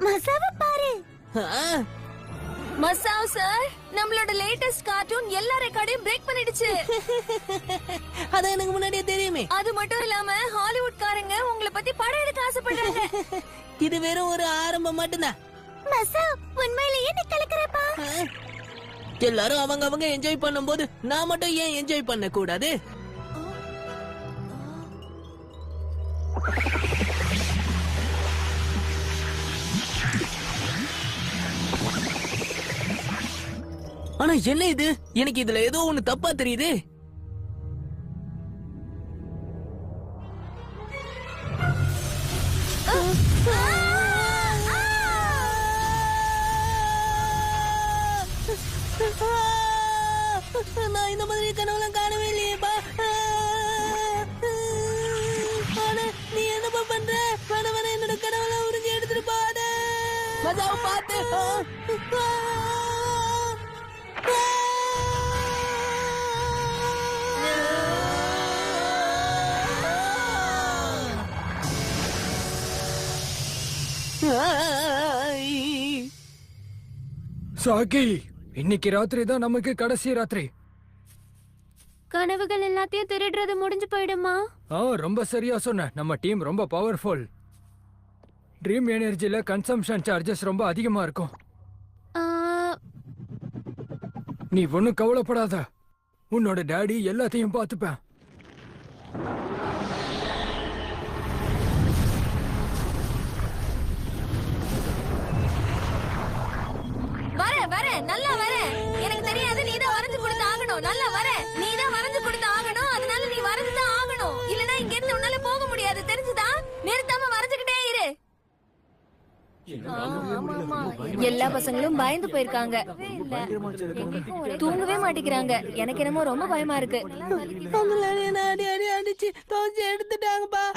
மசாவ பாரு. மசாவ் சார், நம்மளோட latest cartoon எல்லா ரெக்கார்டையும் பிரேக் பண்ணிடுச்சு. அத எனக்கு முன்னாடியே தெரியுமே. அது மட்டும் இல்லாம ஹாலிவுட் காரங்க உங்களை பத்தி படம் எடுக்க ஆசைப்படுறாங்க. இது வெறும் ஒரு ஆரம்பம் மட்டும்தான். மசாவ், உண்மையிலேயே நீ கலக்குறப்பா. எல்லாரும் அவங்க என்ஜாய் பண்ணும்போது நான் மட்டும் ஏன் என்ஜாய் பண்ண கூடாது? ஆனா என்ன இது? எனக்கு இதுல ஏதோ ஒண்ணு தப்பா தெரியுது. நான் இந்த மாதிரி கனவுலாம் காணவே இல்லையேப்பா. நீ என்னப்பா பண்ற? வர என்னோட கனவுலாம் உறிஞ்சி எடுத்துட்டு போத. மசாவை பார்த்து. சாகி, இன்னைக்கு ராத்திரி தான் நமக்கு கடைசி ராத்திரி. கனவுகள் எல்லாத்தையும் திருடுறது முடிஞ்சு போயிடுமா? ரொம்ப சரியா சொன்ன. நம்ம டீம் ரொம்ப பவர்ஃபுல். ட்ரீம் எனர்ஜில கன்சம்ஷன் சார்ஜஸ் ரொம்ப அதிகமா இருக்கும். நீ ஒன்னும் கவலைப்படாத. உன்னோட டாடி எல்லாத்தையும் பார்த்துப்பேன். வர நல்லா வர. எனக்கு தெரியாது, நீ தான் வரைஞ்சு கொடுத்து ஆகணும். நல்லா வர, நீ தான் வரைஞ்சு கொடுத்து ஆகணும். அதனால நீ வரைஞ்சு தான் ஆகணும். இல்லனா இங்க இருந்து உன்னால போக முடியாது. தெரிஞ்சுதா? நிறுத்தாம வரைஞ்சுக்கிட்டே இரு. எல்லா பசங்களும் பயந்து போயிருக்காங்க. தூங்கவே மாட்டேங்கிறாங்க. எனக்கு என்னமோ ரொம்ப பயமா இருக்கு.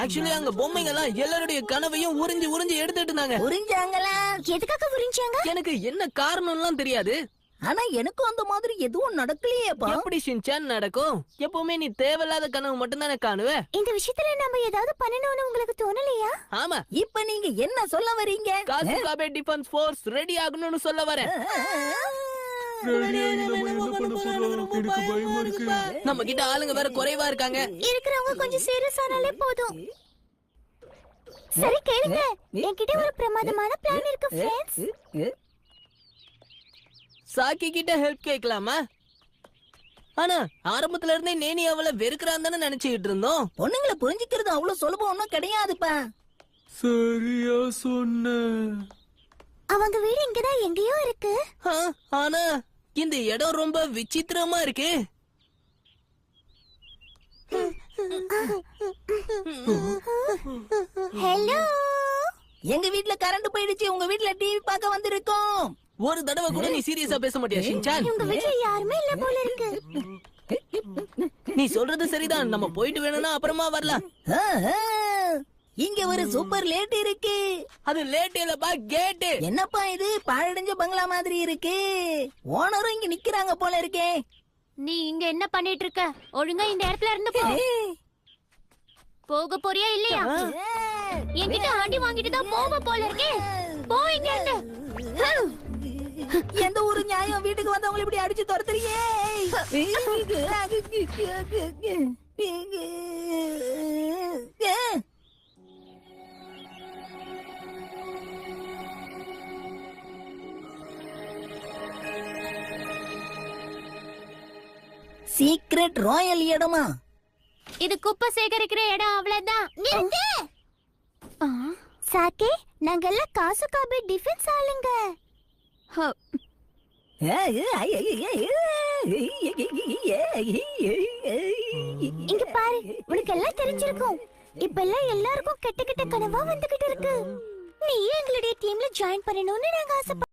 ஆக்சுவலி அங்க பொம்மைங்க எல்லாம் எல்லாருடைய கனவையும் உறிஞ்சி எடுத்துட்டு இருந்தாங்க. புரிஞ்சாங்களா? எதுக்காக புரிஞ்சாங்க? எனக்கு என்ன காரணம்லாம் தெரியாது. ஆனா எனக்கும் அந்த மாதிரி எதுவும் நடக்கலையேப்பா. எப்படி ஷின்சான் நடக்கும்? எப்பவுமே நீ தேவையில்லாத கனவு மட்டும் தானே காணுவ. இந்த விஷயத்துல நம்ம ஏதாவது பண்ணணும்னு உங்களுக்கு தோணலையா? ஆமா, இப்ப நீங்க என்ன சொல்ல வரீங்க? காசுகாபே டிஃபென்ஸ் ஃபோர்ஸ் ரெடி ஆகணும்னு சொல்ல வரேன். நம்ம கிட்ட ஆளுங்க வேற குறைவா இருக்காங்க. இருக்கிறவங்க கொஞ்சம் சீரியஸ் ஆனாலே போதும். சரி கேளுங்க, என்கிட்ட ஒரு பிரமாதமான பிளான் இருக்கு ஃப்ரெண்ட்ஸ். சாக்கி கிட்ட ஹெல்ப் கேட்கலாமா? ஆனா ஆரம்பத்துல இருந்தே நேனி அவளை வெறுக்கிறான் தானே நினைச்சுக்கிட்டு இருந்தோம். பொண்ணுங்களை புரிஞ்சுக்கிறது அவ்வளவு சுலபம் ஒண்ணும் கிடையாதுப்பா. சரியா சொன்ன. அவங்க வீடு இங்கதான் எங்கேயோ இருக்கு. ஆனா இந்த இடம் ரொம்ப விசித்திரமா இருக்கு. ஹலோ, எங்க வீட்ல கரண்ட் போயிடுச்சு. உங்க வீட்ல டிவி பார்க்க வந்திருக்கோம். ஒரு தடவை கூட நீ சீரியஸா பேச மாட்டியா ஷின்சான்? உங்க வீட்ல யாருமே இல்ல போல இருக்கு. நீ சொல்றது சரிதான். நம்ம போயிட்டு வேணும்னா அப்புறமா வரலாம். இங்க ஒரு சூப்பர் லேட் இருக்கு. அது லேட் இல்லப்பா, கேட். என்னப்பா இது பாழடைஞ்ச பங்களா மாதிரி இருக்கு. ஓனரும் இங்க நிக்கிறாங்க போல இருக்கே. நீ இங்க என்ன பண்ணிட்டு இருக்க? ஒழுங்கா இந்த இடத்துல இருந்து போ. போக போறியா இல்லையா? என்கிட்ட ஆண்டி வாங்கிட்டு தான் போக போல இருக்கே. போ இங்க இருந்து. எந்த ஒரு நியாயம்? வீட்டுக்கு வந்தவங்களை இப்படி அடிச்சு துரத்துறியே. சீக்ரெட் ராயல் இடமா? இது குப்பை சேகரிக்கிற இடம், அவ்வளவுதான். சாக்கே, நாங்க எல்லாம் காசுகாபே டிஃபென்ஸ் ஆளுங்க. இங்க பாரு, உனக்கு எல்லாம் தெரிஞ்சிருக்கும். இப்ப எல்லாருக்கும் கெட்ட கெட்ட கனவா வந்துகிட்டு இருக்கு. நீ எங்களுடைய டீம்ல ஜாயின் பண்ணணும்னு நாங்க ஆசைப்படுறோம்.